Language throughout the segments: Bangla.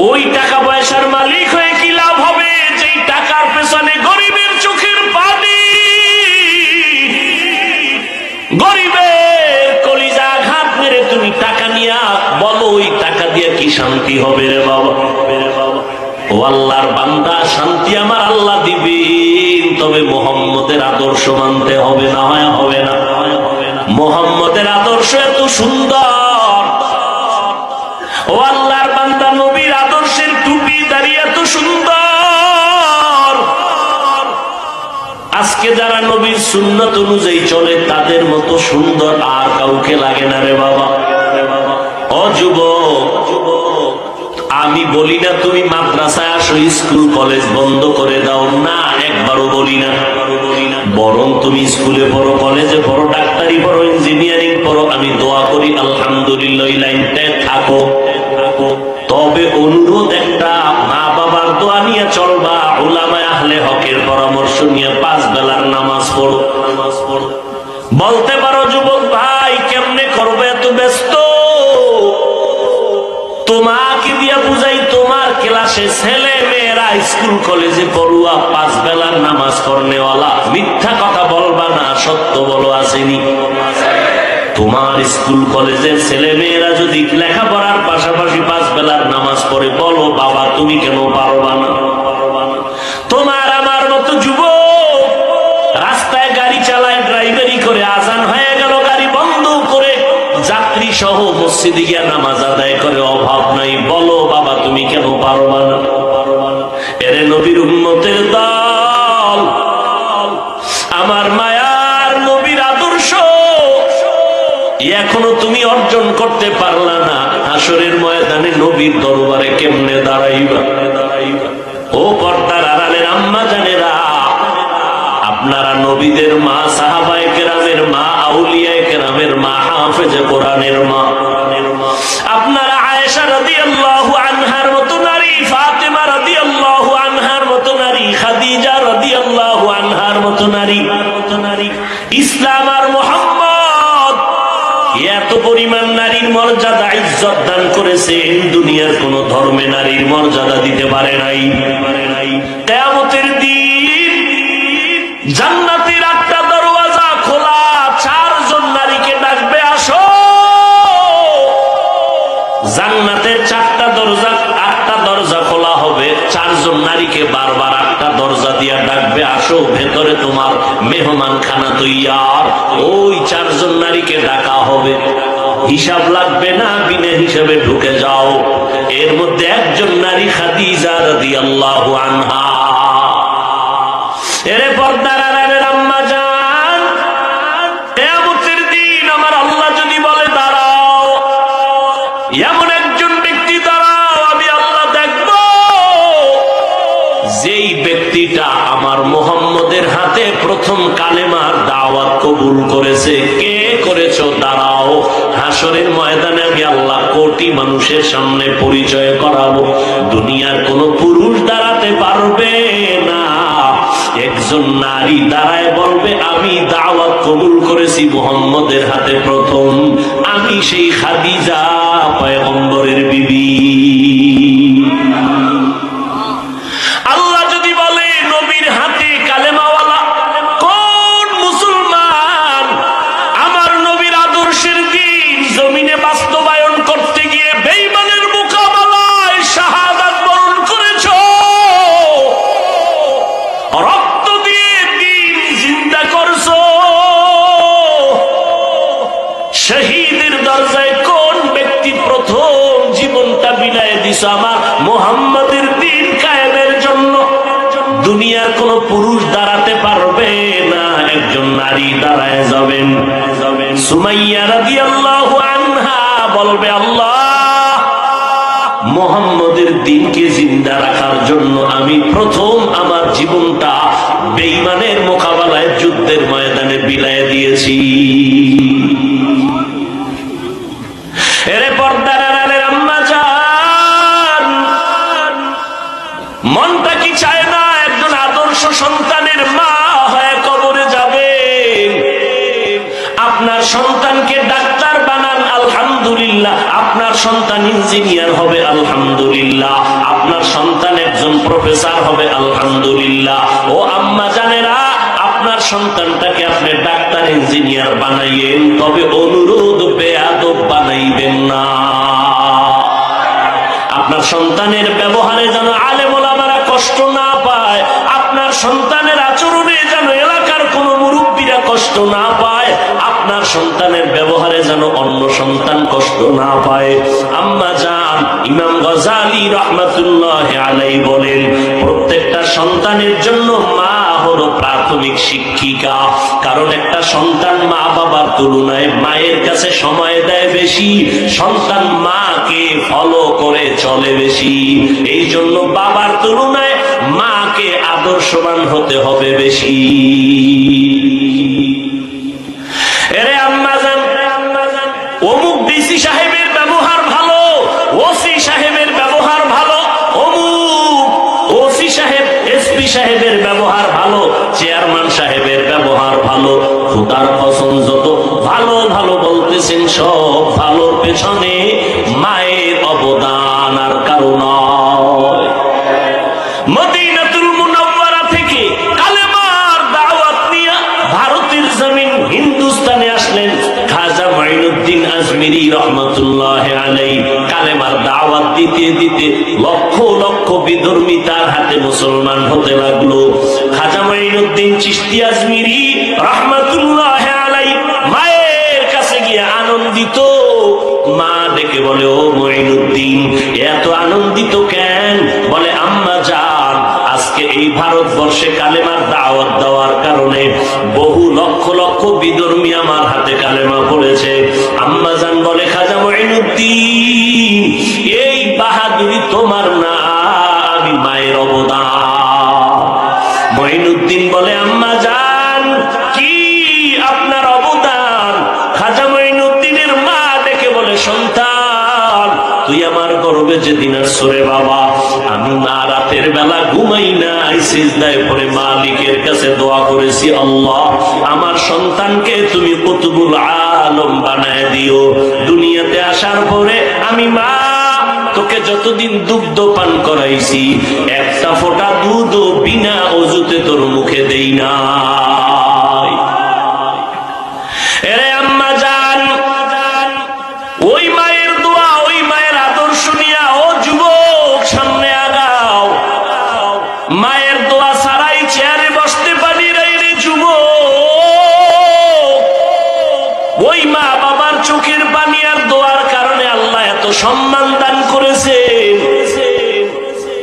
ওই টাকা পয়সার মালিক হয়ে কি লাভ হবে যেই টাকার পেছনে গরিবের চোখের পানি, গরিবের কলিজা আঘাত মেরে তুমি টাকা নিয়া বলো ওই টাকা দিয়ে কি শান্তি হবে রে বাবা? ও আল্লাহর বান্দা, শান্তি আমার আল্লাহ দিবেন, তবে মুহাম্মদের আদর্শ মানতে হবে, না হয় হবে না। মুহাম্মদের আদর্শ এত সুন্দর, ও আল্লাহর বান্দা, নবীর আদর্শের টুপি দাঁড়িয়ে এত সুন্দর। আজকে যারা নবীর সুন্নাত অনুযায়ী চলে তাদের মতো সুন্দর আর কাউকে লাগে না রে বাবা। ও যুবক, আমি বলি না তুমি মাদ্রাসায় আসো, স্কুল কলেজ বন্ধ করে দাও, না, একবারও বলি না। বরং তুমি স্কুলে পড়ো, কলেজে পড়ো, ডাক্তারি পড়ো, ইঞ্জিনিয়ারিং পড়ো, আমি দোয়া করি আলহামদুলিল্লাহ এই লাইনটায় থাকো। তবে অনুরোধ একটা, মা বাবার দোয়া নিয়ে চলবা, উলামায়ে আহলে হকের পরামর্শ নিয়ে 5 বেলার নামাজ পড়ো। বলতে পারো যুবক ভাই কেমনে করবে, এত ব্যস্ত? তোমাকে দিয়া বুঝাই, তোমার ক্লাসে ছেলে মেয়েরা স্কুল কলেজে পড়ুয়া 5 বেলার নামাজ পড়নেওয়ালা, মিথ্যা কথা বলবা না, সত্য বলো আসেনি? তোমার স্কুল কলেজের ছেলে মেয়েরা যদি লেখাপড়ার পাশাপাশি 5 বেলার নামাজ পড়ে, বলো বাবা তুমি কেন পারবা না? তোমার আমার মতো যুবক রাস্তায় গাড়ি চালায়, ড্রাইভারি করে, আজান হয়ে গেল গাড়ি বন্ধ করে যাত্রী সহ মসজিদে গিয়া নামাজ আদায় করে, অভাব নাই, বলো বাবা তুমি কেন পারবা না? এরে নবীর উম্মতের দল, আমার মায়ার নবীর আদর্শ এখনো তুমি অর্জন করতে পারলা না, হাসরের ময়দানে নবীর দরবারে কেমনে দাঁড়াইবা? ও পর্দার আড়ালের আম্মা জানেরা, আপনারা নবীদের মা, সাহাবায়ে কেরামের মা, আউলিয়ায়ে কেরামের মা, হাফেজে কোরআনের মা, আপনারা আয়েশা রাদিয়াল্লাহু আনহার মতো নারী, ফাতেমা রাদিয়াল্লাহু আনহার মতো নারী, খাদিজা রাদিয়াল্লাহু আনহার মতো নারী, ইসলাম আর মুহাম্মদ এত পরিমাণ নারীর মর্যাদা ইজ্জত দান করেছেন, দুনিয়ার কোন ধর্মে নারীর মর্যাদা দিতে পারে নাই। কিয়ামতের দিন জান্নাতের 8টা দরওয়াজা খোলা, 4 জন নারীকে ডাকবে, আসো। জান্নাতের 4টা দরজা, 8টা দরজা খোলা হবে, 4 জন নারীকে বারবার 8টা দরজা দিয়া ডাকবে, আসো ভেতরে তোমার মেহমান খানা তৈয়ার। ওই 4 জন নারীকে ডাকা হবে, হিসাব লাগবে না, বিনা হিসাবে ঢুকে যাও। এর মধ্যে একজন নারী খাদিজা রাদিয়াল্লাহু আনহা। এরে পর্দার আড়ালের আম্মা জান, কিয়ামতের দিন আমার আল্লাহ যদি বলে দাঁড়াও, এমন একজন ব্যক্তি দাঁড়াও, আমি আল্লাহ দেখব যেই ব্যক্তিটা আমার মুহাম্মদের হাতে প্রথম কালেমার দাওয়াত কবুল করেছে। কে করেছো? দাঁড়াও, হাসরের ময়দানে আমি আল্লাহ কোটি মানুষের সামনে পরিচয় করাবো, দুনিয়ার কোন পুরুষ দাঁড়াতে পারবে না। একজন নারী দাঁড়ায় বলবে আমি দাওয়াত কবুল করেছি মুহাম্মদের হাতে প্রথম, আমি সেই খাদিজা পয়গম্বরের বিবি। আল্লাহ যদি বলে নবীর হাতে কালেমাওয়ালা কোন মুসলমান আমার নবীর আদর্শের দিন জমিনে বাস্তবায়ন করতে গিয়ে বেঈমানের মোকাবেলায় শাহাদাত বরণ করেছ, রক্ত দিয়ে দিন জিন্দা করছো, শহীদের দরজায় কোন ব্যক্তি প্রথম জীবনটা বিলায় দিছ আমার মুহাম্মাদের দিন কায়েমের জন্য, দুনিয়ার কোন পুরুষ দাঁড়াতে পারবে না, একজন নারী দাঁড়ায় যাবেন। সুমাইয়া রাদিয়াল্লাহু আনহা বলবে আল্লাহ মুহাম্মাদের দিনকে জিন্দা রাখার জন্য আমি প্রথম আমার জীবনটা বেঈমানের মোকাবেলায় যুদ্ধের ময়দানে বিলায় দিয়েছি। এরে পর্দার আড়ালের আম্মা জান, মনটা কি চায় না একজন আদর্শ সন্তানের মা হয়ে কবরে যাবে? আপনার সন্তানকে ডাক্তার বানান, আলহামদুলিল্লাহ। আপনার সন্তান ইঞ্জিনিয়ার হবে, আলহামদুলিল্লাহ। আপনার সন্তান একজন প্রফেসর হবে, আলহামদুলিল্লাহ। ও আম্মা জানেরা, আপনার সন্তানটাকে আপনি ডাক্তার ইঞ্জিনিয়ার বানাইয়েন, তবে অনুরোধ বেয়াদব বানাইবেন না। আপনার সন্তানের ব্যবহারে যেন আলেম ওলামারা কষ্ট না পায়, আপনার সন্তানের আচরণে যেন এলাকার কোন মুরব্বীরা কষ্ট না পায়, আপনার সন্তানের ব্যবহারে যেন অন্য সন্তান কষ্ট না পায়। আম্মা জান ইমাম গজালি রাহমাতুল্লাহ আলাইহি বলেন, প্রত্যেকটা সন্তানের জন্য মা হলো প্রাথমিক শিক্ষিকা। কারণ একটা সন্তান মা বাবার তুলনায় মায়ের কাছে সময় দেয় বেশি, সন্তান মাকে ফলো করে চলে বেশি। এই জন্য বাবার তুলনায় মাকে আদর্শবান হতে হবে বেশি। এরে আম্মা জান, অমুক ডিসি সাহেবের ব্যবহার ভালো, ওসি সাহেবের ব্যবহার ভালো, অমুক ওসি সাহেব এসপি সাহেবের ব্যবহার ভালো, চেয়ারম্যান সাহেবের ব্যবহার ভালো। খোদার কসম, যত ভালো ভালো বলতেছেন সব ভালোর পেছনে মায়ের অবদান আর কারণ নয়। মদিনাতুল মুনাওয়ারা থেকে কালেমার দাওয়াত নিয়ে ভারতের জমিন হিন্দুস্তানে আসলেন খাজা মাইনুদ্দিন আজমিরি রহমাতুল্লাহ আলাইহি। কালেমার দাওয়াত দিতে দিতে লক্ষ লক্ষ বিধর্মী তার হাতে মুসলমান হতে লাগলো। খাজা মাইনুদ্দিন চিশতি আজমিরি রহমাতুল্লাহ আলাইহি মায়ের কাছে গিয়ে আনন্দিত। মা ডেকে বলে, ও মাইনুদ্দিন, এত আনন্দিত কেন? বলে, আম্মা জান, আজকে এই ভারতবর্ষে কালেমার দাওয়াত দেওয়ার কারণে বহু লক্ষ লক্ষ বিধর্মী আমার হাতে কালেমা পড়েছে। আম্মা জান বলে, খাজা মাইনুদ্দিন, এই বাহাদুরি তোমার না, আমি মায়ের অবদান। মাইনুদ্দিন বলে, আম্মা জান, কি আপনার অবদান? খাজা মাইনুদ্দিনের মা ডেকে বলে, সন্তান, তুই আমার গর্বে যেদিন আসরে বাবা, আমি মা রাতের বেলা ঘুমাই নাই, সিজদায় পড়ে মালিকের কাছে দোয়া করেছি, আল্লাহ আমার সন্তানকে তুমি কুতুবুল আলম বানায় দিও। দুনিয়াতে আসার পরে আমি মা তোকে যতদিন দুগ্ধ পান করাইছি, একটা ফোঁটা দুধ বিনা অজুতে তোর মুখে দেই না। এরে আম্মা জান, ওই মায়ের দোয়া, ওই মায়ের আদর্শ নিয়া ও যুবক সামনে আগাও। মায়ের দোয়া ছাড়াই চেয়ারে বসতে পারি রে যুবক। ওই মা বাবার চোখের পানি আর দোয়ার কারণে আল্লাহ এত সম্মান দান করেছেন।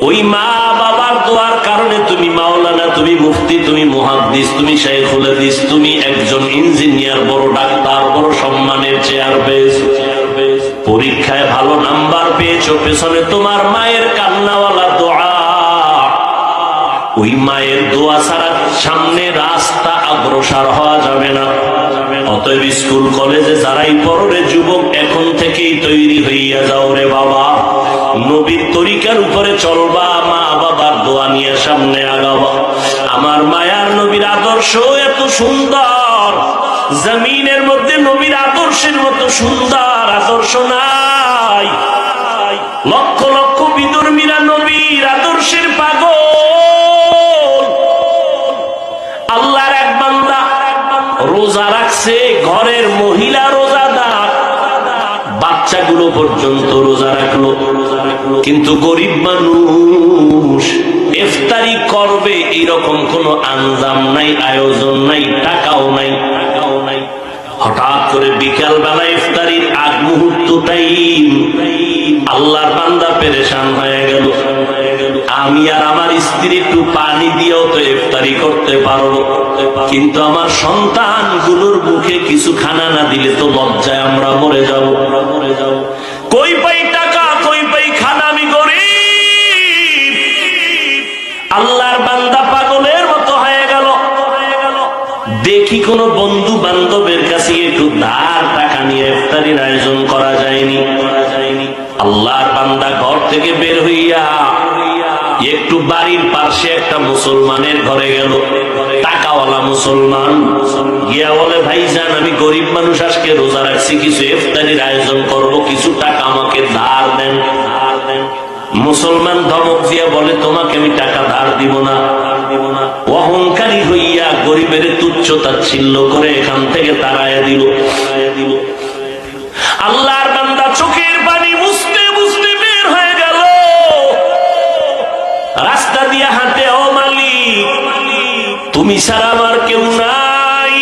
ওই মা বাবার দোয়ার কারণে তুমি মাওলানা, তুমি মুফতি, তুমি মুহাদ্দিস, তুমি শাইখুল হাদিস, তুমি একজন ইঞ্জিনিয়ার, বড় ডাক্তার, বড় সম্মানের চেয়ার পেয়েছো। পরীক্ষায় ভালো নাম্বার পেয়েছো, পেছনে তোমার মায়ের কান্নাওয়ালা দোয়া। ওই মায়ের দোয়া ছাড়া সামনে রাস্তা অগ্রসর হওয়া যাবে না। অতএব স্কুল কলেজে যারাই পড়ে যুবক, এখন থেকেই তৈরি হইয়া যাও রে বাবা। নবীর তরিকার উপরে চলবা, মা বাবার দোয়া নিয়ে সামনে আগাবা। আমার মায়ার নবীর আদর্শ এত সুন্দর, জমিনের মধ্যে নবীর আদর্শের মতো সুন্দর আদর্শ নাই। লক্ষ লক্ষ বিধর্মীরা নবীর আদর্শের পাগল। আল্লাহর এক বান্দা রোজা রাখছে, ঘরের মহিলা রোজাদার, বাচ্চাগুলো পর্যন্ত রোজা রাখলো, কিন্তু গরিব মানুষ ইফতারি করবে এরকম কোন আঞ্জাম নাই, আয়োজন নাই, টাকাও নাই। হঠাৎ করে বিকাল বেলা ইফতারির আগ মুহূর্তটাই আল্লাহর বান্দা পেরেশান হয়ে গেল। আমি আর আমার স্ত্রী একটু পানি দিয়েও তো ইফতারি করতে পারবো, কিন্তু আমার সন্তান গুলোর মুখে কিছু খানা না দিলে তো লজ্জায় আমরা মরে যাব। কই পাই টাকা, কই পাই খানা, আমি গরিব। আল্লাহর বান্দা পাগলের মতো হয়ে গেল। দেখি কোন বন্ধু বান্ধবের কাছে একটু ধার টাকা নিয়ে ইফতারির আয়োজন করা যায়নি। আল্লাহর বান্দা ঘর থেকে বের হইয়া একটু বাড়ির পাশে একটা মুসলমানের ঘরে গেল, টাকাওয়ালা মুসলমান। গিয়া বলে, ভাইজান, আমি গরিব মানুষ, আজকে রোজা রাখছি, কিছু ইফতারির আয়োজন করব, কিছু টাকা আমাকে ধার দেন। মুসলমান ধমক দিয়া বলে, তোমাকে আমি টাকা ধার দিব না। অহংকারী হইয়া গরিবের তুচ্ছ তাচ্ছিল্য করে এখান থেকে তাড়াইয়া দিল। আল্লাহর বান্দা চোখের পানি মুছতে মুছতে বের হয়ে গেল। রাস্তা দিয়ে হাঁটে, ও মালিক তুমি ছাড়া আমার কেউ নাই।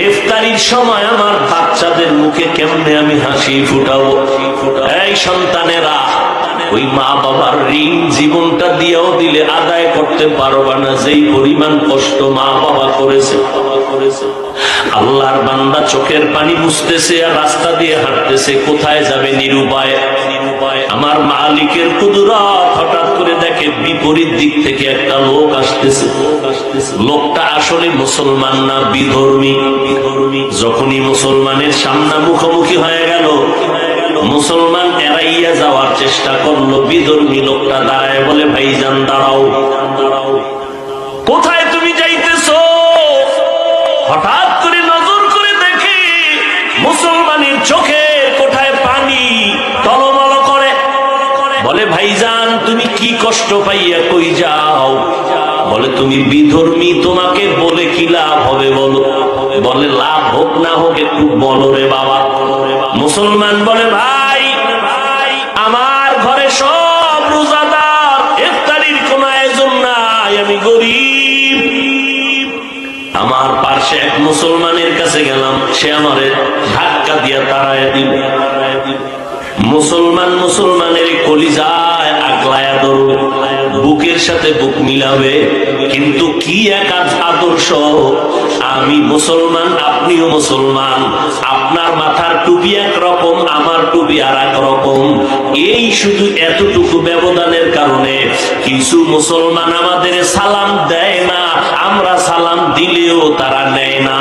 ইফতারির সময় আমার বাচ্চাদের মুখে কেমনে আমি হাসি ফুটাবো? এই সন্তানেরা, ওই মা বাবার ঋণ জীবনটা দিয়েও দিলে আদায় করতে পারবা না, যেই পরিমাণ কষ্ট মা বাবা করেছে। আল্লাহর বান্দা চোখের পানি মুছতেছে আর রাস্তা দিয়ে হাঁটতেছে, কোথায় যাবে নিরুপায়। আমার মালিকের কুদরত, হঠাৎ করে দেখে বিপরীত দিক থেকে একটা লোক আসতেছে। লোকটা আসলে মুসলমান না, বিধর্মী। যখনই মুসলমানের সামনে মুখোমুখি হয়ে গেল, মুসলমান এড়াইয়া যাওয়ার চেষ্টা করলো। বিধর্মী লোকটা দাঁড়ায় বলে, ভাইজান দাঁড়াও, কোথায় তুমি যাইতেছো? হঠাৎ করে নজর করে দেখে মুসলমানের চোখে কোথায় পানি টলমল করে। বলে, ভাইজান তুমি কি কষ্ট পাইয়া কই যাও? বলে, তুমি বিধর্মী, তোমাকে বলে কি লাভ হবে বলো? বলে, লাভ হোক না হোক একটু বলো রে বাবা। মুসলমান বলে, ভাই আমার ঘরে সব রোজাদার, ইফতারির কোন আয়োজন নাই, আমি গরিব। আমার পাশে এক মুসলমানের কাছে গেলাম, সে আমারে ধাক্কা দিয়া তাড়াইয়া দিল। মুসলমান মুসলমানের কলিজায় আগলায়া ধরবে, বুকের সাথে বুক মিলাবে। কিন্তু কি এক আদর্শ! আমি মুসলমান, আপনিও মুসলমান, আপনার মাথার টুপি একরকম, আমার টুপি আর এক রকম। এই শুধু এতটুকু ব্যবধানের কারণে কিছু মুসলমান আমাদের সালাম দেয় না, আমরা সালাম দিলেও তারা নেয় না।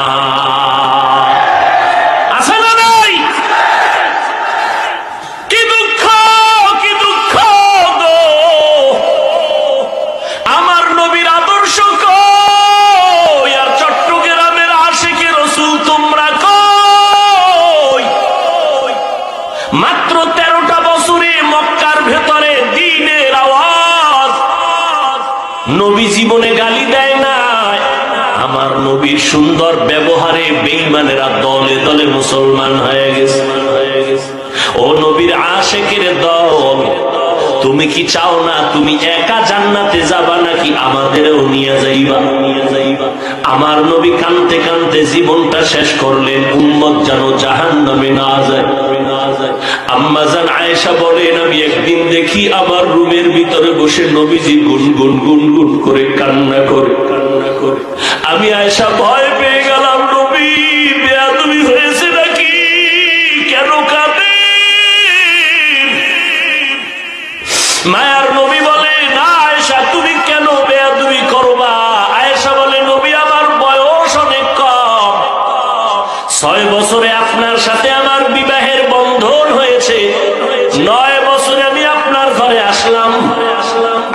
মাত্র 13টা বছরে মক্কার ভেতরে দ্বীনের আওয়াজ। নবী জীবনে গালি দেয় না। আমার নবীর সুন্দর ব্যবহারে বেঈমানেরা দলে দলে মুসলমান হয়ে গেছে। ও নবীর আশিকের দল, তুমি কি চাও না তুমি একা জান্নাতে যাবা, নাকি আমাদেরও নিয়ে যাইবা? আমার নবী কানতে কানতে জীবনটা শেষ করলেন, উম্মত যেন জাহান্নামে না যায়। আম্মা জান আয়েশা বলেন, আমি একদিন দেখি আমার রুমের ভিতরে বসে নবীজি গুনগুন গুনগুন করে কান্না করে। আমি আয়েশা ভয় পেয়ে গেলাম, নবী বেয়াদবি হয়েছে নাকি, কেন কাঁদে? মায়ার নবী বলে, না আয়েশা তুমি কেন বেয়াদবি করবা? আয়েশা বলে, নবী আমার বয়স অনেক কম, 6 বছরে আপনার সাথে আমার বিবাহের বন্ধন হয়েছে, 9 বছরে আমি আপনার ঘরে আসলাম।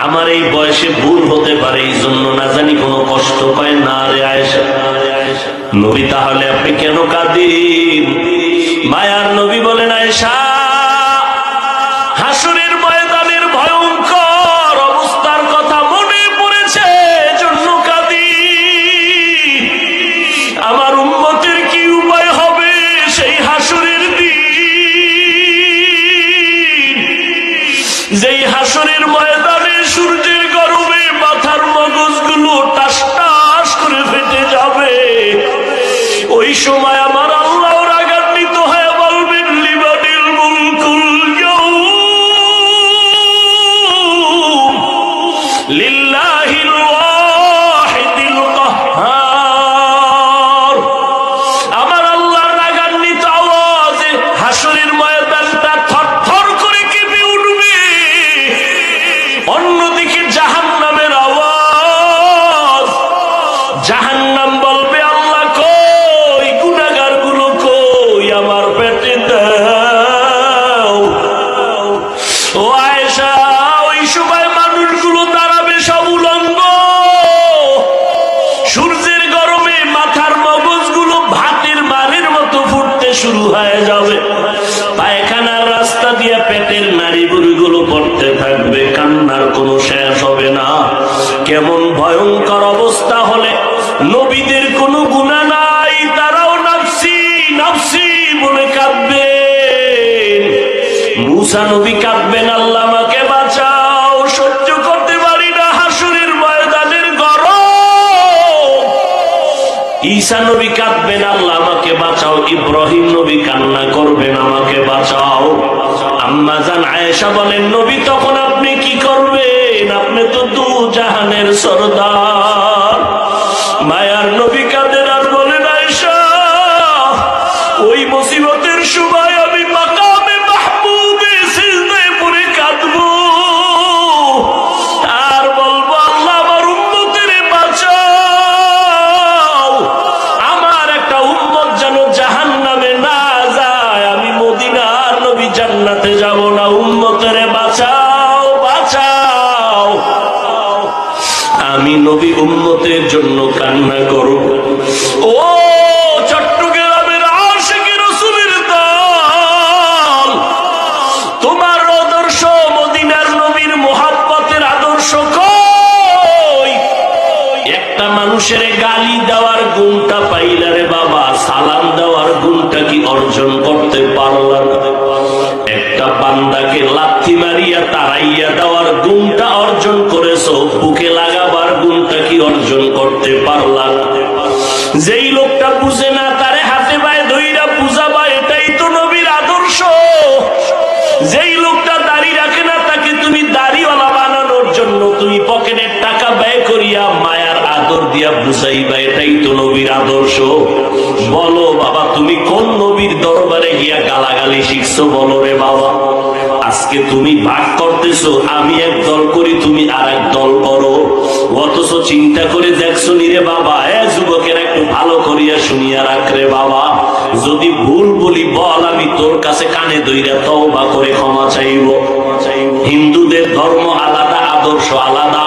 আমার এই বয়সে ভুল হতে পারে, এই জন্য না জানি কোনো কষ্ট পায় না রে আয়েশা। নবী তাহলে আপনি কেন কাঁদেন? মায়ার নবী বলেন, আয়েশা হাসরের ময়দানের ভয়ঙ্কর অবস্থার কথা মনে পড়েছে, জন্য কাঁদি। আমার উম্মতের কি উপায় হবে সেই হাসরের দিন, যেই হাসরের ময়দানে সূর্যের গরমে মাথার মগজগুলো টাস টাস করে ফেটে যাবে। ওই সময় আমার আল্লাহ রাগান্বিত হয়ে বলবেন, লিমানিল মুলকুল ইয়াউম লিল্লাহিল ওয়াহিদিল কাহ্হার। আমার আল্লাহর রাগান্বিত আওয়াজে হাসরের ময়দানটা থরথর করে কেঁপে উঠবে। অন্যদিকে জাহান্নামের আওয়াজ, জাহান্নাম বলবে, আল্লাহ কই, গুনাহগার গুলো কই, আমার পেটে দাও। ও আয়েশা, ওই সময় মানুষগুলো দাঁড়াবে সব উলঙ্গ, সূর্যের গরমে মাথার মগজগুলো ভাতের মারের মতো ফুটতে শুরু হয়ে যাবে। পায়খানার রাস্তা দিয়ে পেটের নাড়িভুড়িগুলো পড়তে থাকবে, কান্নার কোনো শেষ হবে না। কেমন ভয়ঙ্কর অবস্থা হলে নবীদের কোনো গুনাহ নাই, তারাও নাফসি নাফসি বলে কাঁদবে। মুসা নবী কাঁদবেন, আল্লাহ আমাকে বাঁচাও, সহ্য করতে পারি না হাসরের ময়দানের গরম। ঈসা নবী কাঁদবেন, আল্লাহ আমাকে বাঁচাও। ইব্রাহিম নবী কান্না করবেন, আমাকে বাঁচাও। আম্মা জান আয়েশা বলেন, নবী তখন আপনি কি করবেন? আপনি তো দু জাহানের সরদার। মায়ার নবী কাঁদেন আর বলেন, আয়েশা ওই মুসিবতের সময় আমি মাকামে মাহমুদে সিজদায় পড়ে কাঁদবো আর বলবো, আল্লাহ আমার উম্মতের বাঁচাও, আমার একটা উম্মত যেন জাহান্নামে না যায়, আমি মদিনার নবী জান্নাতে যাব না, উম্মতের বাঁচাও বাঁচাও। আমি নবী উম্মতের জন্য কান্না করব। ও চট্টগ্রামের আশিকি রাসূলের দল, তোমার আদর্শ মদিনার নবীর মুহাব্বতের আদর্শ কই? একটা মানুষের গালি দেওয়ার গুণটা পাইলা রে বাবা, সালাম দেওয়ার গুণটা কি অর্জন করতে পারলা না? একটা বান্দাকে লাথি মারিয়া তাড়াইয়া দেওয়ার গুণটা অর্জন করেছো, বুকে লাগাবার গুণটা কি অর্জন করতে পারলা না? যেই লোকটা বুঝে না তারে হাতে পায়ে ধইরা বুঝাবা, এটাই তো নবীর আদর্শ। যেই লোকটা দাড়ি রাখে না তাকে তুমি দাড়িওয়ালা বানানোর জন্য তুমি পকেটের টাকা ব্যয় করিয়া মায়ার আদর দিয়া বুঝাইবা, এটাই তো নবীর আদর্শ। বলো বাবা, তুমি কোন নবীর দরবারে গিয়া গালাগালি শিখছো? বলো রে বাবা। আজকে তুমি ভাগ করতেছো, আমি এক দল করি, তুমি আর এক দল করো, অথচ চিন্তা করে দেখছো নি রে বাবা? যুবকের একটু ভালো করিয়া শুনিয়া রাখ রে বাবা, যদি ভুল বলি বল, আমি তোর কাছে কানে দইরা তওবা করে ক্ষমা চাইব। হিন্দুদের ধর্ম আলাদা, আদর্শ আলাদা।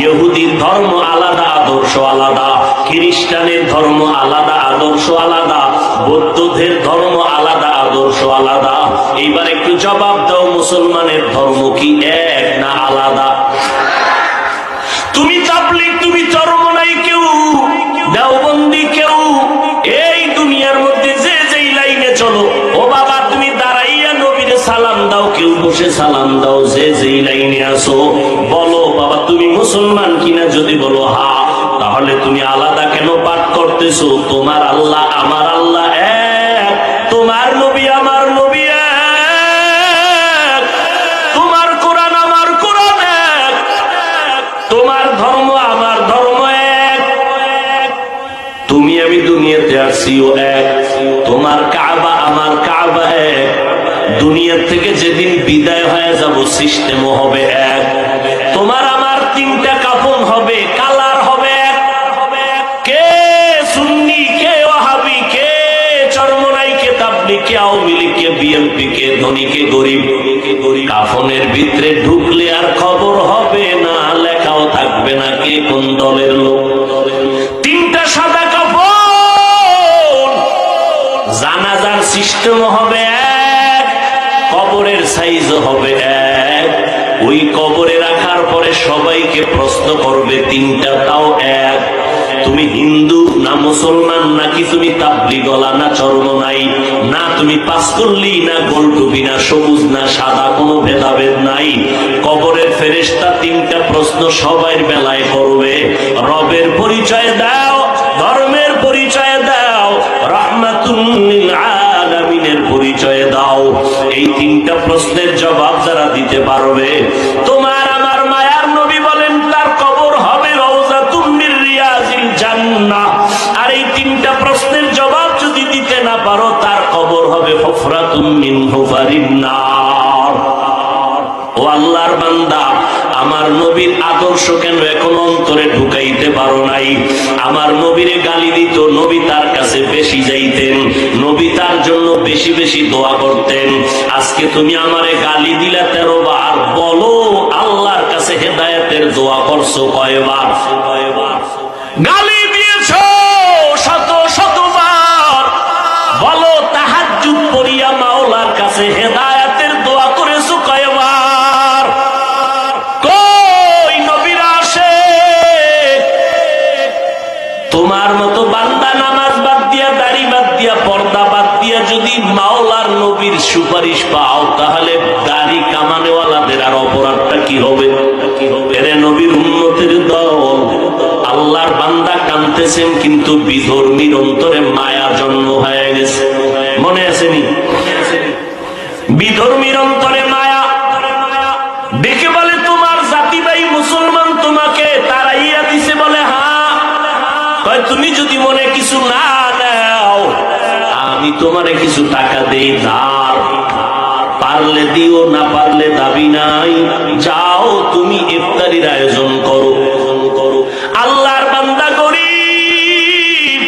ইহুদির ধর্ম আলাদা, আদর্শ আলাদা। খ্রিস্টানের ধর্ম আলাদা, আদর্শ আলাদা। বৌদ্ধদের ধর্ম আলাদা, আদর্শ আলাদা। এইবার একটু জবাব দাও, মুসলমানের ধর্ম কি এক না আলাদা? তুমি তাবলীগ, তুমি চরমনাই, কেউ দেওবন্দি, কেউ এই দুনিয়ার মধ্যে যে যেই লাইনে চলো, ও বাবা তুমি দাঁড়াইয়া নবীর সালাম দাও, কেউ বসে সালাম দাও, যে যেই লাইনে আসো। বলো বাবা তুমি মুসলমান কিনা? যদি বলো হা, তাহলে তুমি আলাদা কেন পাঠ করতেছো? তোমার আল্লাহ আমার আল্লাহ এক, তোমার নবী আমার নবী এক, তোমার কোরআন আমার কোরআন এক, তোমার ধর্ম আমার ধর্ম এক, তুমি আমি দুনিয়াতে আসিও এক, তোমার কাবা আমার কাবা এক, দুনিয়া থেকে যেদিন বিদায় হয়ে যাব সিস্টেমও হবে এক, তোমার আমার তিনটা কাফন হবে, কালার হবে এক, কে সুন্নি, কে ওয়াহাবি, কে চরমনাই, কে তাবলীগ, কে আওয়ামী লীগ, কে বিএনপি, কে ধনী, কে গরিব। কাফনের ভিতরে ঢুকলে আর খবর হবে না, লেখাও থাকবে না কে কোন দলের লোক। তিনটা সাদা কাফন, জানাজার সিস্টেম হবে এক, কবরের সাইজ হবে এক, ওই কবরে রাখার পরে সবাইকে প্রশ্ন করবে তিনটা, তাও এক। তুমি হিন্দু না মুসলমান, নাকি তুমি তাবলীগওয়ালা না চরমনাই, না তুমি পাঁচকল্লি না গোলটুপি, না সবুজ না সাদা, কোনো ভেদাভেদ নাই। কবরের ফেরেশতা তিনটা প্রশ্ন সবার বেলায় করবে, রবের পরিচয় দাও, ধর্মের পরিচয় দাও, রাহমাতুল লিল আলামিনের পরিচয় দাও। এই তিনটা প্রশ্নের জবাব যারা দিতে পারবে, তোমার আমার মায়ার নবী বলেন তার কবর হবে রওজাতুম মির রিয়াজিল জান্নাহ। আর এই তিনটা প্রশ্নের জবাব যদি দিতে না পারো, তার কবর হবে হুফরাতুম মিন হুফারিন নার। ও আল্লাহর বান্দা, আমার নবীর আদর্শ কেন এখন অন্তরে ঢুকাইতে পারো নাই? আমার নবীরে গালি দিত, নবী তার কাছে বেশি যাইতেন, নবী তার জন্য বেশি বেশি দোয়া করতেন। আজকে তুমি আমারে গালি দিলা 13 বার, বলো আল্লাহর কাছে হেদায়েতের দোয়া করছো কয়বার? গালি দিয়েছো শত শতবার, বলো তাহাজ্জুদ পড়িয়া মাওলার কাছে হেদায়েতের দোয়া করেছো কয়বার? যদি মাওলার নবীর সুপারিশ পাও তাহলে দাড়ি কামানেওয়ালাদের আর অপরাধটা কি হবে? এরে নবীর উম্মতের দল, আল্লাহর বান্দা কাঁদতেছেন কিন্তু বিধর্মীর অন্তরে মায়া জন্ম হয়ে গেছে। মনে আসেনি? বিধর্মীর অন্তরে মায়া দেখে বলে তোমার জাতি ভাই মুসলমান তোমাকে তাড়াইয়া দিছে। বলে হ্যাঁ। কয় তুমি যদি মনে কিছু না নাও আমি তোমারে কিছু টাকা দেই, ধার, পারলে দিও না পারলে দাবি নাই, যাও তুমি ইফতারির আয়োজন করো। আল্লাহর বান্দা গরীব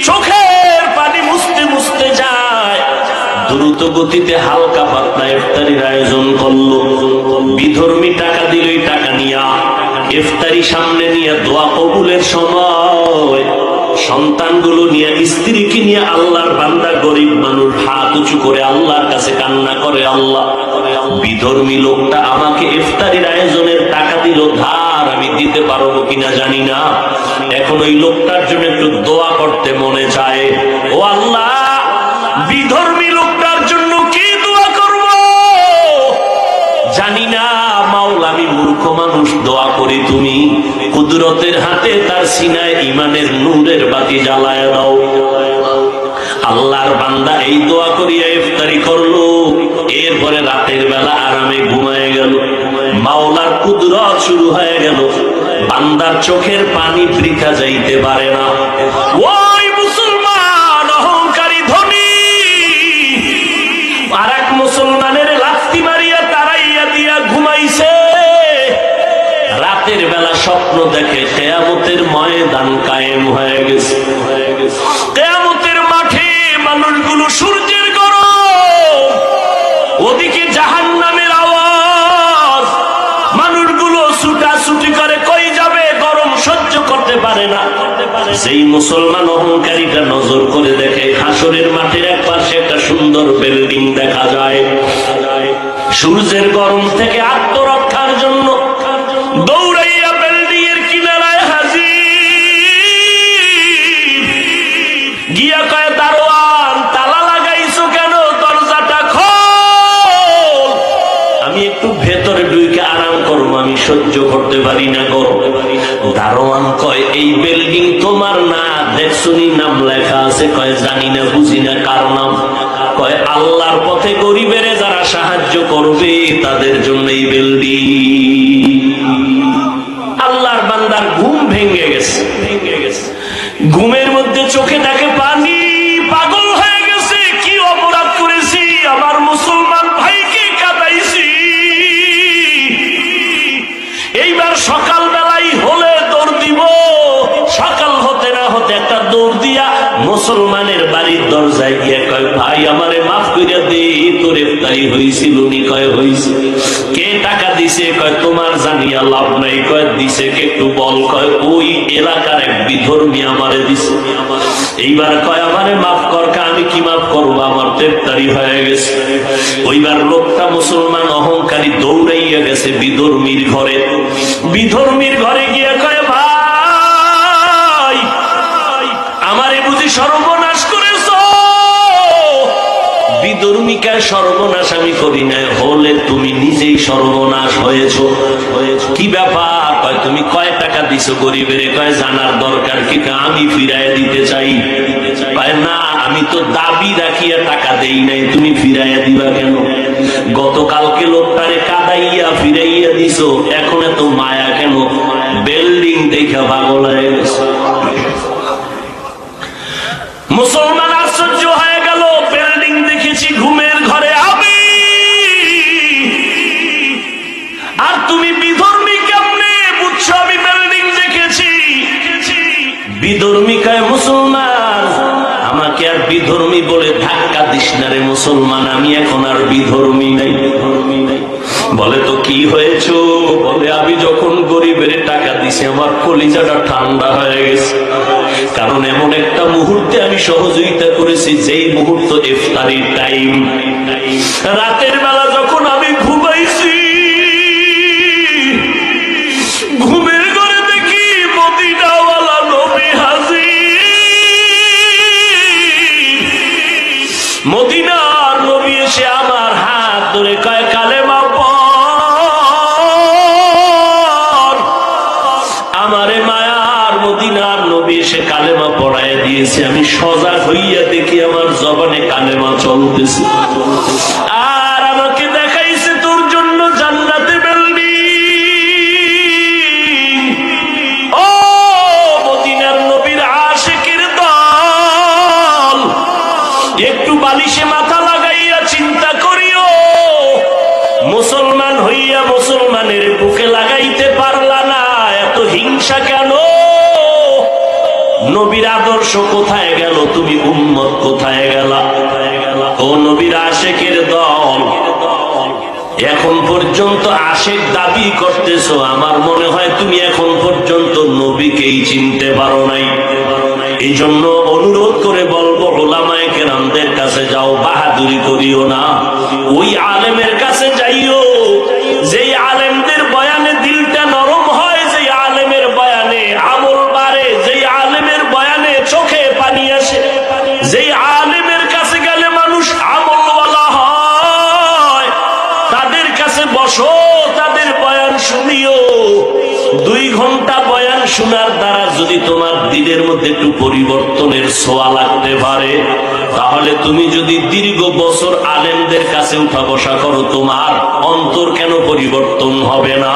চোখের পানি মুছতে মুছতে যায়, দ্রুত গতিতে হালকা পাতলা ইফতারির আয়োজন করলো। বিধর্মী টাকা দিল, টাকা নিয়া ইফতারি সামনে নিয়ে দোয়া কবুলের সময় সন্তানগুলো নিয়ে স্ত্রীকে নিয়ে আল্লাহর বান্দা গরিব মানুষ হাত উঁচু করে আল্লাহর কাছে কান্না করে, আল্লাহ বিধর্মী লোকটা আমাকে ইফতারির আয়োজনের টাকা দিল, ধার আমি দিতে পারবো কিনা জানি না, এখন ওই লোকটার জন্য একটু দোয়া করতে মনে চায়। ও আল্লাহ, বিধর্মী লোকটার জন্য কি দোয়া করব জানি না, মাওলা আমি মূর্খ মানুষ, দোয়া করি তুমি কুদরতের হাতে তার সিনায় ইমানের নূরের বাতি জ্বালায় দাও। আল্লাহর বান্দা এই দোয়া করিয়া ইফতারি করলো। এরপরে রাতের বেলা আরামে ঘুমায় গেল। মাওলার কুদরত শুরু হয়ে গেল। বান্দার চোখের পানি বৃথা যাইতে পারে না। ওই মুসলমান অহংকারী ধনী আর এক মুসলমানের লাথি মারিয়া তাড়াইয়া দিয়া ঘুমাইছে। রাতের বেলা স্বপ্ন দেখে কিয়ামতের ময়দান কায়েম হয়ে গেছে। কিয়ামতের মাঠে মানুষগুলো সূর্যের গরম, ওদিকে জাহান্নামের আওয়াজ, মানুষগুলো ছুটাছুটি করে, কই যাবে, গরম সহ্য করতে পারে না। সেই মুসলমান অহংকারীটা নজর করে দেখে হাসরের মাঠের এক পাশে একটা সুন্দর বিল্ডিং দেখা যায়। সূর্যের গরম থেকে আত্মরক্ষার জন্য দৌড়াইয়া বিল্ডিং এর কিনারায় হাজির। গিয়া কয়, দারোয়ান তালা লাগাইছো কেন, দরজাটা খোল, আমি একটু ভেতরে ঢুকে আরাম করবো, আমি সহ্য করতে পারি না গরম। দারোয়ান কয়, এই বিল্ডিং তোমার না, দেখছুনি নাম লেখা আছে? কয়, জানি না, বুঝি না, কার নাম? কয়, আল্লাহর পথে গরিবেরে যারা সাহায্য করবে তাদের জন্য এই বিল্ডিং। আল্লাহর বান্দার ঘুম ভেঙে গেছে। ঘুমের মধ্যে চোখে দেখে পানি, পাগল হয়ে গেছে। কি অপরাধ করেছি, আমার মুসলমান ভাইকে কাঁদাইছি। এইবার সকাল বেলায় হলে দৌড় দিব, সকাল হতে না হতে একটা দৌড় দিয়া মুসলমানের বাড়ির দরজায় গিয়ে কয়, ভাই আমারে মাফ কইরা দে, তোর ইফতারি হইছিল নি? কয়, হইছে। কে টাকা দিছে? কয়, তোমার জানিয়া লাভ নাই। কয়, দিছে কে একটু বল? কয়, ওই এলাকার এক বিধর্মী আমারে দিছে। এইবার কয়, আমারে মাফ কর। আমি কি মাফ করবো, আমার তো ইফতারি হয়ে গেছে। ওইবার লোকটা মুসলমান অহংকারী দৌড়াইয়া গেছে বিধর্মীর ঘরে। বিধর্মীর ঘরে গিয়ে কয়, ভাই আমারে বুঝি সর্বনাশ করেছ? বিধর্মীকায় সর্বনাশ আমি করি না, হলে তুমি নিজেই সর্বনাশ হয়েছ। কি ব্যাপার? কয়, তুমি কয় টাকা দিছো গরিবের? কয়, জানার দরকার কি, আমি ফিরাইয়া দিতে চাই। কয়, না আমি তো দাবি রাখিয়া টাকা দেই নাই, তুমি ফিরাইয়া দিবা কেন? গতকালকে লোকটারে কাদাইয়া ফিরাইয়া দিছো, এখন এত মায়া কেন? বিল্ডিং দেখা পাগল হয়ে গেছে। মুসলমান আশ্চর্য হয়ে গেল, বিল্ডিং দেখেছি ঘুমের ঘরে আমি, আর তুমি বিধর্মী কেমনে বুঝছো আমি বিল্ডিং দেখেছি? বিধর্মী কয়, মুসলমান আমাকে আর বিধর্মী বলে ধাক্কা দিস না রে মুসলমান, আমি এখন আর বিধর্মী নাই। বলে, তো কি হয়েছে? বলে, আমি যখন গরিবের টাকা দিছি আমার কলিজাটা ঠান্ডা হয়ে গেছে, কারণ এমন একটা মুহূর্তে আমি সহযোগিতা করেছি যেই মুহূর্ত ইফতারির টাইম। রাতের বেলা যখন আমি ঘুমাইছি, ঘুমের ঘরে দেখি মদিনাওয়ালা নবী হাজির। দেখাইছে, আমি সজাগ হইয়া দেখি আমার জবানে কালেমা চলতেছে। আর আমাকে দেখাইছে তোর জন্য জান্নাতে বিল্ডিং। ও মদিনার নবীর আশিকের দল, একটু বালিশে মাথা লাগাইয়া চিন্তা করিও, মুসলমান হইয়া মুসলমানের বুকে লাগাইতে পারলা না, এত হিংসা কেন? নবীর আদর্শ কোথায় গেল? তুমি উম্মত কোথায় গেলা? ও নবীর আশিকের দল, এখন পর্যন্ত আশিক দাবি করতেছো, আমার মনে হয় তুমি এখন পর্যন্ত নবীকেই চিনতে পারো নাই। এই জন্য অনুরোধ করে বলবো, উলামায়ে কেরামদের কাছে যাও, বাহাদুরি করিও না। ওই আলেমের কাছে যাইও যেই আলেমদের বয়ানে দিলটা নরম হয়, যেই আলেমের বয়ানে আমল বাড়ে, যেই আলেমের বয়ানে চোখে পানি আসে, যেই আলেমের কাছে গেলে মানুষ আমলওয়ালা হয়, তাদের কাছে বসো, তাদের বয়ান শুনিও। 2 ঘন্টা বয়ান শোনার দ্বারা যদি তোমার দিলের মধ্যে একটু পরিবর্তনের ছোঁয়া লাগতে পারে, তাহলে তুমি যদি দীর্ঘ বছর আলেমদের কাছে উঠা বসা করো, তোমার অন্তর কেন পরিবর্তন হবে না?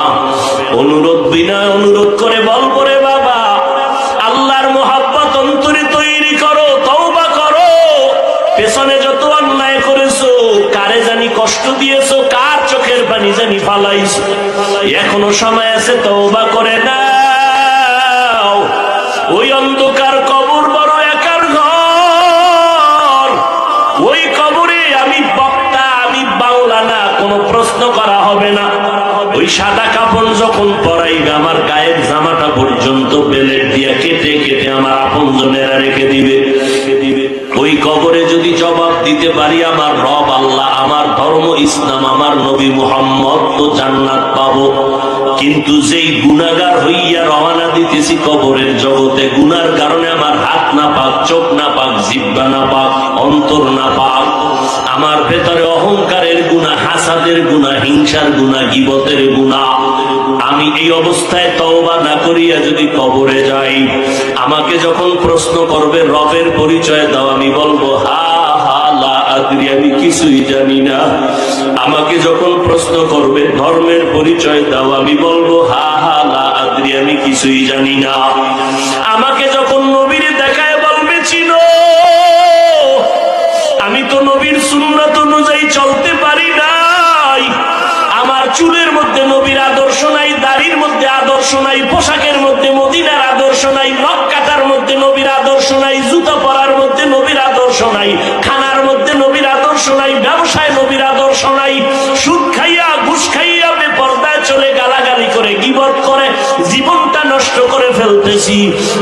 অনুরোধ বিনয় অনুরোধ করে বলবো, রে বাবা, আল্লাহর মোহাব্বত অন্তরে তৈরি করো, তওবা করো। পেছনে যত অন্যায় করেছো, কারে জানি কষ্ট দিয়েছো, কার চোখের পানি জানি ফালাইছো, এখনো সময় আছে, তওবা করে নাও। ওই অন্ধকার কবর বড় একার ঘর, ওই কবরে আমি বক্তা, আমি বাংলা না, কোনো প্রশ্ন করা হবে না। ওই সাদা কাপড় যখন পরাইবে, আমার গায়ের জামাটা পর্যন্ত বেলেট দিয়া কেটে কেটে আমার আপনজনেরা রেখে দিবে। ওই কবরে যদি জবাব দিতে পারি আমার রব আল্লাহ, আমার ধর্ম ইসলাম, আমার নবী মুহাম্মদ, তো জান্নাত পাবো। কিন্তু যেই গুনাহগার হইয়া রওনা দিতেছি কবরের জগতে, গুনার কারণে আমার হাত না পাক, চোখ না পাক, জিহ্বা না পাক, অন্তর না পাক, আমার ভেতরে অহংকারের গুনাহ, হাসাদের গুনাহ, হিংসার গুনাহ, গীবতের গুনাহ, আমি এই অবস্থায় তওবা না করিয়া যদি কবরে যাই, আমাকে যখন প্রশ্ন করবে রবের পরিচয় দাও, আমি বলবো হা হা লা আদরি, আমি কিছুই জানি না। আমাকে যখন প্রশ্ন করবে ধর্মের পরিচয় দাও, আমি বলবো হা হা লা আদরি, আমি কিছুই জানি না। আমাকে যখন নবীর দেখায় বলবে চিনো, আমি তো নবীর সুন্নাত অনুযায়ী চলতে পারি নাই, আমার চুলের মধ্যে নবীর আদর্শ নাই, দাড়ির মধ্যে আদর্শ নাই, পোশাকের মধ্যে মদিনার আদর্শ নাই, নখ কাটার মধ্যে নবীর আদর্শ নাই, জুতা পরার মধ্যে নবীর আদর্শ নাই, খানার মধ্যে নবীর আদর্শ নাই, ব্যবসায় নবীর আদর্শ নাই, সুদ খাইয়া ঘুষ খাইয়া বেপরদায় চলে গালাগালি করে গীবত করে জীবনটা নষ্ট করে ফেলতেছি।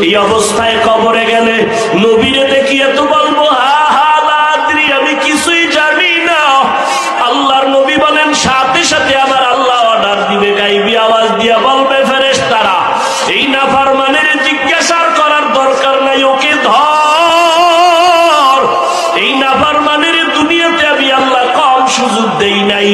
এই অবস্থায় কবরে গেলে নবীরে দেখিয়ে তো বলবো হা হা লা আদরি, আমি কিছুই জানি না। আল্লাহর নবী বলেন, সাথে সাথে আমার আল্লাহ অর্ডার দিবে, গাইবি আওয়াজ দিয়া বলবে, ফেরেশতারা এই নাফরমানের জিজ্ঞাসা করার দরকার নাই, ওকে ধর। এই নাফরমানের দুনিয়াতে আমি আল্লাহ কম সুযোগ দেই নাই,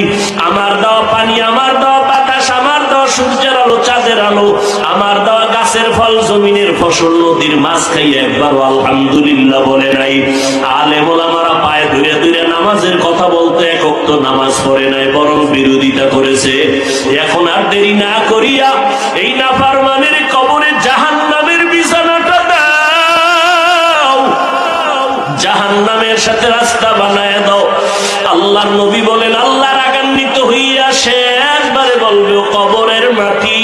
আমার দেওয়া পানি, আমার দেওয়া বাতাস, আমার দেওয়া সূর্যের আলো, চাঁদের আলো, আমার দেওয়া গাছের ফল, জমিনের ফসল, নদীর মাছ খাইয়া একবারও আলহামদুলিল্লাহ বলে নাই। আলেম ওলামারা পায়ে ধরে ধরে নামাজের কথা বলতে এক ওয়াক্ত নামাজ পড়ে নাই, বরং বিরোধিতা করেছে। এখন আর দেরি না করিয়া এই নাফরমানের কবরে জাহান্নামের বিছানাটা দাও, জাহান্নামের সাথে রাস্তা বানায় দাও। আল্লাহর নবী বলেন, আল্লাহ রাগান্বিত হইয়া শেষবারে বলবে, কবরের মাটি,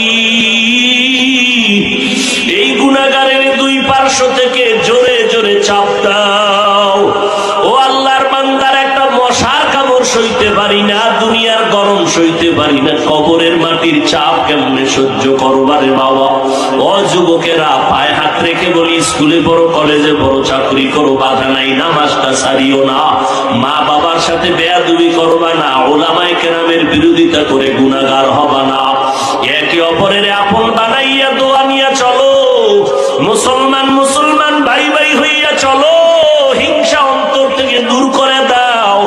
এই গুনাহগারের 2 পার্শ্ব থেকে জোরে জোরে চাপ দাও। ও আল্লাহর বান্দার, একটা মশার কামড় সইতে পারি না, দুনিয়ার গরম সইতে পারি না, কবরের মাটির চাপ কেমনে সহ্য করবারে বাবা। ও যুবকেরা, পায়ে হাত রেখে বলি, স্কুলে পড়ো, কলেজে পড়ো, চাকরি করো, বাধা নাই, নামাজটা ছাড়িও না, মা বাবার সাথে বেয়াদবি করবা না, উলামায়ে কেরামের বিরোধিতা করে গুনাহগার হবা না, একে অপরের আপন বানাইয়া দোয়া নিয়া চলো, মুসলমান মুসলমান ভাই ভাই হইয়া চলো, হিংসা অন্তর থেকে দূর করে দাও।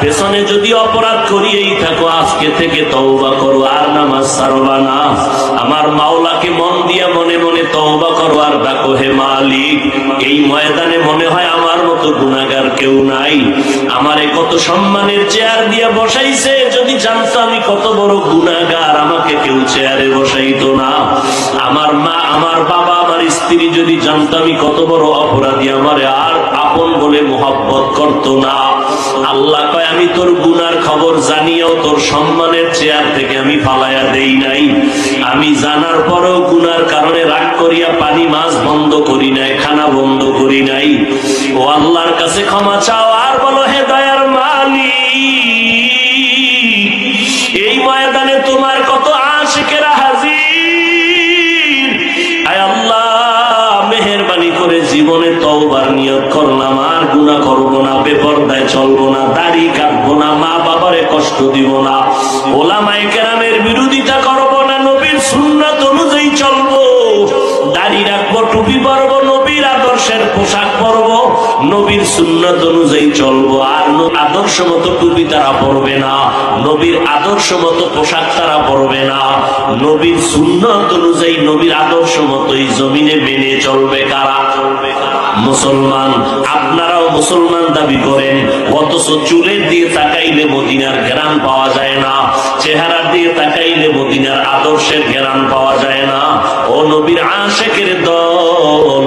পেছনে যদি অপরাধ করিয়েই থাকো, আজকে থেকে তওবা করো, আর নামাজ ছাড়বা না। আমার মাওলাকে মন দিয়া মনে মনে তওবা করো আর ডাকো, হে মালিক, এই ময়দানে মনে হয় আমার মতো গুনাহগার কেউ নাই। আমারে কত সম্মানের চেয়ার দিয়ে বসাইছে, যদি জানতো আমি কত বড় গুনাহগার আমাকে কেউ চেয়ারে বসাইতো না। আমার মা, আমার বাবা, আমার স্ত্রী যদি জানতো আমি কত বড় অপরাধী, আমারে আর আপন বলে মোহাব্বত করতো না। আল্লাহ কয়, আমি তোর গুনার খবর জানিও তোর সম্মানের চেয়ার থেকে আমি ফালাইয়া দেই নাই। আমি জানার পরেও গুনার কারণে রাগ করিয়া পানি মাছ বন্ধ করি নাই, খানা বন্ধ করি নাই। ও আল্লাহর কাছে ক্ষমা চাও আর বলো, হে দয়ার মালিক, এই ময়দানে তোমার কত আশিকেরা হাজির। আয় আল্লাহ, মেহেরবানি করে জীবনে তওবার নিয়ত করলাম, আর গুনাহ করব না, বেপরদায় চলবো না, দাড়ি কাটবো না, মা বাবারে কষ্ট দিব না, ওলামায়ে কেরামের বিরোধিতা করব না, নবীর সুন্নাত অনুযায়ী চলবো, দাড়ি রাখবো, টুপি পরবো, নবীর আদর্শের পোশাক পরবো, নবীর সুন্নাত অনুযায়ী চলবো। আর আদর্শ মতো টুপি তারা পরবে না, নবীর আদর্শ মতো পোশাক তারা পরবে না, নবীর সুন্নাত অনুযায়ী নবীর আদর্শ মতোই জমিনে মেনে চলবে কারা? মুসলমান। আপনারাও মুসলমান দাবি করেন, অথচ চুলের দিয়ে তাকাইলে মদিনার ঘ্রাণ পাওয়া যায় না, চেহারার দিয়ে তাকাইলে মদিনার আদর্শের ঘ্রাণ পাওয়া যায় না। ও নবীর আশিকের দল,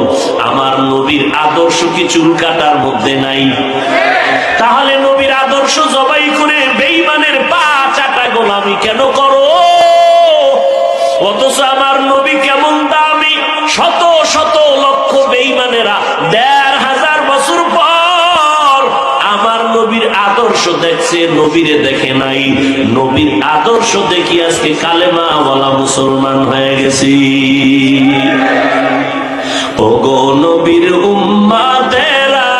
আমার নবীর আদর্শ কি চুল কাটার মধ্যে নাই? তাহলে নবীর আদর্শ জবাই করে বেঈমানের পা চাটা গোলামি কেন করো? অথচ আমার নবী কেমন দামি, শত শত লক্ষ বেঈমানেরা ১৫০০ বছর পর আমার নবীর আদর্শ দেখছে, নবীরে দেখে নাই। নবীর আদর্শ দেখি আজকে কালেমাওয়ালা মুসলমান হয়ে গেছি। ওগো নবীর উম্মতেরা,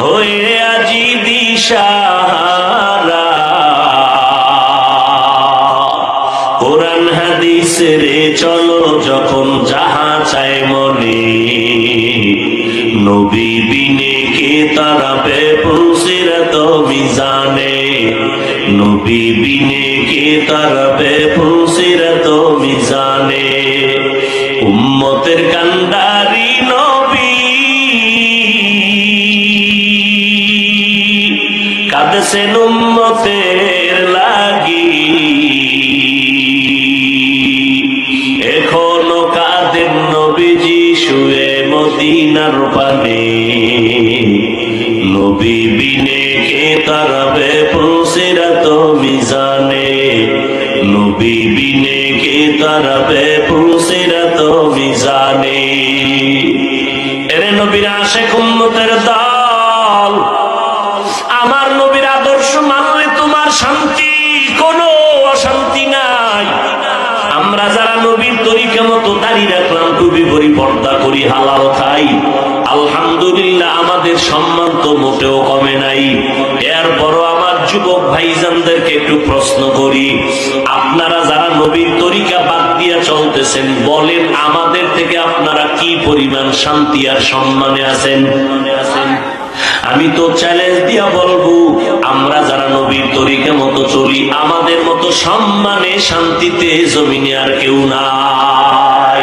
হয়ে আজি দিশাহারা, কোরআন হাদিসের চলো যখন যাহা চাই মনে, নবী বিনে কে তারাবে পুলসিরাত মিজানে, নবী বিনে কে তারাবে পুলসিরাত মিজানে। উম্মতের কান্ডারি নবী কাঁদছেন উম্মতের লাগি, এখনো কাঁদেন নবীজি শুয়ে মদিনার পানে, নবী বিনে কে তারাবে পুলসিরাত মিজানে, নবী বিনে কে তারাবে পুলসিরাত মিজানে। এরে নবীর আশিক উম্মতের দল, আমার নবীর আদর্শ মানলে তোমার শান্তি, কোনো অশান্তি নাই। আমরা যারা নবীর তরিকা মতো দাঁড়িয়ে রাখলাম, টুপি পরি, পর্দা করি, হালাল খাই, আলহামদুলিল্লাহ, আমাদের সম্মান তো মোটেও কমে নাই। এরপরও আমার যুবক ভাইজানদেরকে একটু প্রশ্ন করি, আপনারা যারা নবীর তরিকা বাদ দিয়া চলতেছেন, বলেন আমাদের থেকে আপনারা কি পরিমাণ শান্তি আর সম্মানে আছেন? আমি তো চ্যালেঞ্জ দিয়া বলবো, আমরা যারা নবীর তরিকা মতো চলি, আমাদের মতো সম্মানে শান্তিতে জমিনে আর কেউ নাই।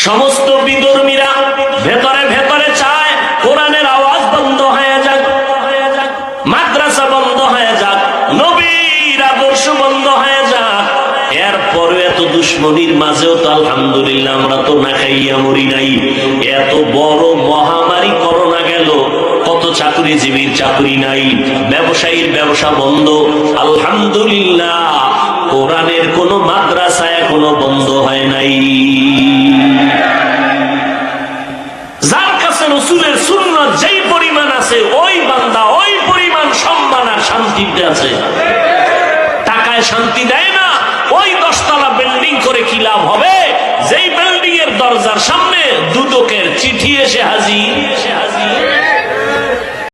সমস্ত বিধর্মীরা ভেতরে ভেতরে চায় কোরআনের আওয়াজ বন্ধ হয়ে যাক, মাদ্রাসা বন্ধ হয়ে যাক, নবীর আদর্শ বন্ধ হয়ে যাক। এরপরে এত দুশ্মনীর মাঝেও তো আলহামদুলিল্লাহ আমরা তো না খাইয়া মরি নাই। এত বড় মহামারী করোনা গেল, কত চাকরিজীবীর চাকরি নাই, ব্যবসায়ীর ব্যবসা বন্ধ, আলহামদুলিল্লাহ কোরআনের কোন মাদ্রাসা এখনো বন্ধ হয় নাই। যার কাছে রাসূলের সুন্নাত যেই পরিমাণ আছে, ওই বান্দা ওই পরিমাণ সম্মান আর শান্তিতে আছে। টাকায় শান্তি দেয় না, ওই 10 তলা বিল্ডিং করে কি লাভ হবে, যেই বিল্ডিং এর দরজার সামনে দুদকের চিঠি এসে হাজির।